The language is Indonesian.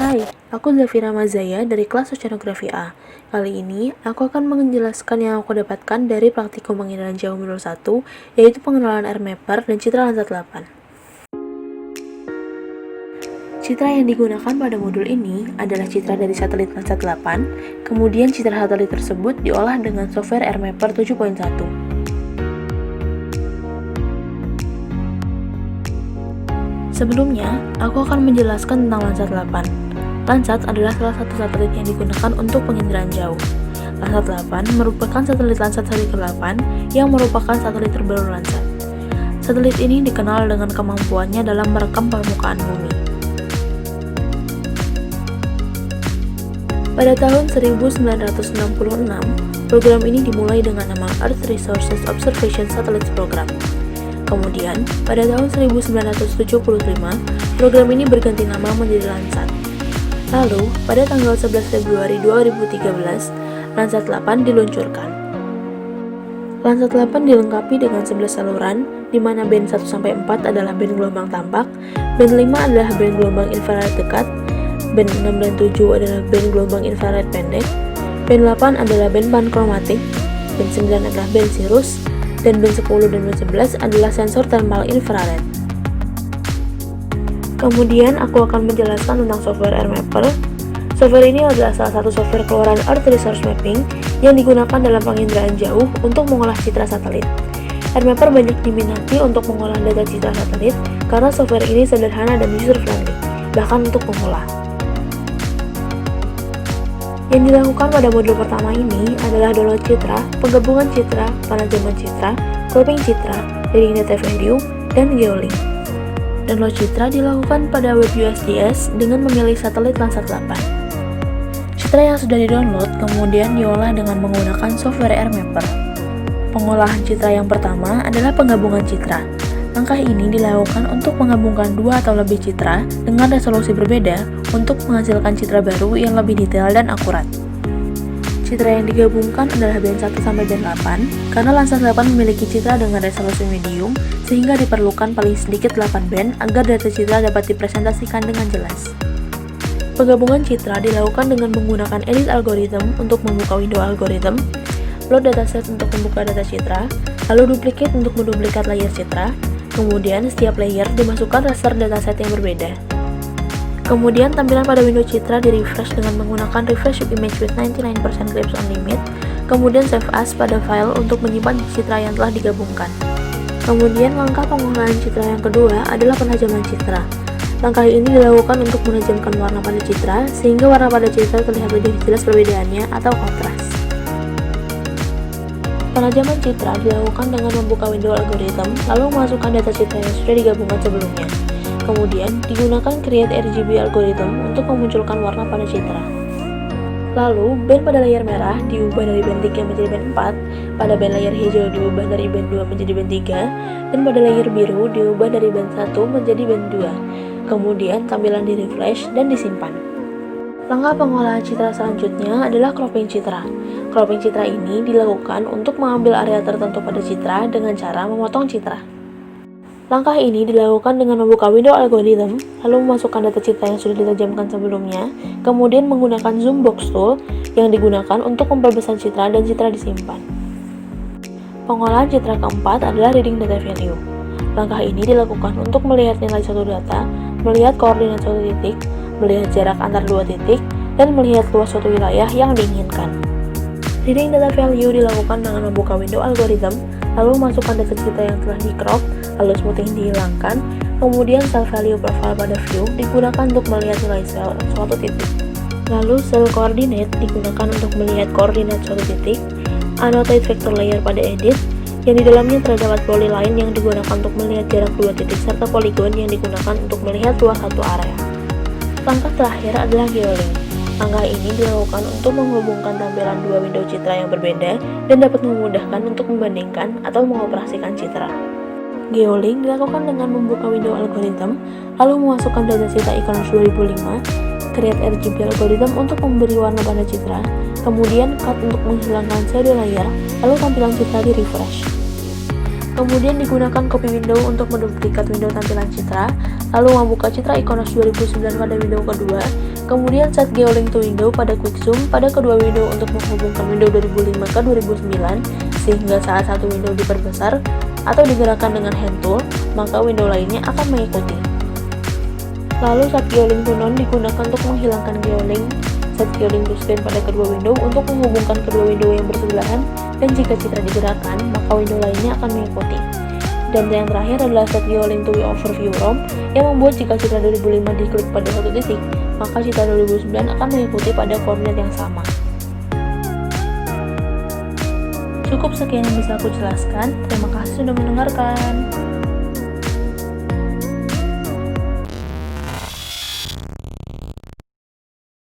Hai, aku Zafira Mazaya dari kelas Oceanografi A. Kali ini, aku akan menjelaskan yang aku dapatkan dari praktikum penginderaan jauh modul 1, yaitu pengenalan air mapper dan citra Landsat 8. Citra yang digunakan pada modul ini adalah citra dari satelit Landsat 8, kemudian citra satelit tersebut diolah dengan software Air Mapper 7.1. Sebelumnya, aku akan menjelaskan tentang Landsat 8. Landsat adalah salah satu satelit yang digunakan untuk penginderaan jauh. Landsat 8 merupakan satelit Landsat seri ke-8 yang merupakan satelit terbaru Landsat. Satelit ini dikenal dengan kemampuannya dalam merekam permukaan bumi. Pada tahun 1966, program ini dimulai dengan nama Earth Resources Observation Satellites Program. Kemudian, pada tahun 1975, program ini berganti nama menjadi Landsat. Lalu, pada tanggal 11 Februari 2013, Landsat 8 diluncurkan. Landsat 8 dilengkapi dengan 11 saluran, di mana band 1-4 adalah band gelombang tampak, band 5 adalah band gelombang infrared dekat, band 6 dan 7 adalah band gelombang infrared pendek, band 8 adalah band pankromatik, band 9 adalah band cirrus, dan band 10 dan band 11 adalah sensor thermal infrared. Kemudian aku akan menjelaskan tentang software Air Mapper. Software ini adalah salah satu software keluaran Earth Resource Mapping yang digunakan dalam penginderaan jauh untuk mengolah citra satelit. Air Mapper banyak diminati untuk mengolah data citra satelit karena software ini sederhana dan user-friendly, bahkan untuk mengolah. Yang dilakukan pada modul pertama ini adalah download citra, penggabungan citra, penajaman citra, cropping citra, reading data value, dan geolink. Download citra dilakukan pada web USGS dengan memilih satelit Landsat 8. Citra yang sudah di-download kemudian diolah dengan menggunakan software Air Mapper. Pengolahan citra yang pertama adalah penggabungan citra. Langkah ini dilakukan untuk menggabungkan dua atau lebih citra dengan resolusi berbeda untuk menghasilkan citra baru yang lebih detail dan akurat. Citra yang digabungkan adalah band 1 sampai band 8, karena Landsat 8 memiliki citra dengan resolusi medium, sehingga diperlukan paling sedikit 8 band agar data citra dapat dipresentasikan dengan jelas. Penggabungan citra dilakukan dengan menggunakan edit algorithm untuk membuka window algorithm, load dataset untuk membuka data citra, lalu duplicate untuk menduplikat layer citra. Kemudian, setiap layer dimasukkan raster dataset yang berbeda. Kemudian, tampilan pada window citra di-refresh dengan menggunakan refresh image with 99% clips on limit. Kemudian, save as pada file untuk menyimpan citra yang telah digabungkan. Kemudian, langkah pengolahan citra yang kedua adalah penajaman citra. Langkah ini dilakukan untuk menajamkan warna pada citra, sehingga warna pada citra terlihat lebih jelas perbedaannya atau kontras. Penajaman citra dilakukan dengan membuka window algorithm, lalu memasukkan data citra yang sudah digabungkan sebelumnya. Kemudian, digunakan create RGB algorithm untuk memunculkan warna pada citra. Lalu, band pada layer merah diubah dari band 3 menjadi band 4, pada band layer hijau diubah dari band 2 menjadi band 3, dan pada layer biru diubah dari band 1 menjadi band 2. Kemudian, tampilan di-refresh dan disimpan. Langkah pengolahan citra selanjutnya adalah cropping citra. Cropping citra ini dilakukan untuk mengambil area tertentu pada citra dengan cara memotong citra. Langkah ini dilakukan dengan membuka window algorithm, lalu memasukkan data citra yang sudah ditajamkan sebelumnya, kemudian menggunakan zoom box tool yang digunakan untuk memperbesar citra dan citra disimpan. Pengolahan citra keempat adalah reading data value. Langkah ini dilakukan untuk melihat nilai suatu data, melihat koordinat suatu titik, melihat jarak antar dua titik, dan melihat luas suatu wilayah yang diinginkan. Reading data value dilakukan dengan membuka window algorithm, lalu masukkan data citra yang telah di-crop, lalu smoothing dihilangkan, kemudian cell value profile pada view digunakan untuk melihat nilai sel suatu titik. Lalu cell coordinate digunakan untuk melihat koordinat suatu titik, annotate vector layer pada edit, yang di dalamnya terdapat polyline yang digunakan untuk melihat jarak dua titik, serta polygon yang digunakan untuk melihat luas satu area. Langkah terakhir adalah geolink. Langkah ini dilakukan untuk menghubungkan tampilan dua window citra yang berbeda dan dapat memudahkan untuk membandingkan atau mengoperasikan citra. Geolink dilakukan dengan membuka window algorithm, lalu memasukkan data citra Iconos 2005, create RGB algorithm untuk memberi warna pada citra, kemudian cut untuk menghilangkan shadow layer, lalu tampilan citra di-refresh. Kemudian digunakan copy window untuk menduplikat window tampilan citra, lalu membuka citra Iconos 2009 pada window kedua, Kemudian set geolink to window pada quick zoom pada kedua window untuk menghubungkan window 2005 ke 2009 sehingga saat satu window diperbesar atau digerakkan dengan hand tool, maka window lainnya akan mengikuti. Lalu set geolink to none digunakan untuk menghilangkan geolink. Set geolink to screen pada kedua window untuk menghubungkan kedua window yang bersebelahan dan jika citra digerakkan, maka window lainnya akan mengikuti. Dan yang terakhir adalah set geolink to overview ROM yang membuat jika citra 2005 diklik pada satu titik, maka citra 2009 akan mengikuti pada koordinat yang sama. Cukup sekian yang bisa aku jelaskan. Terima kasih sudah mendengarkan.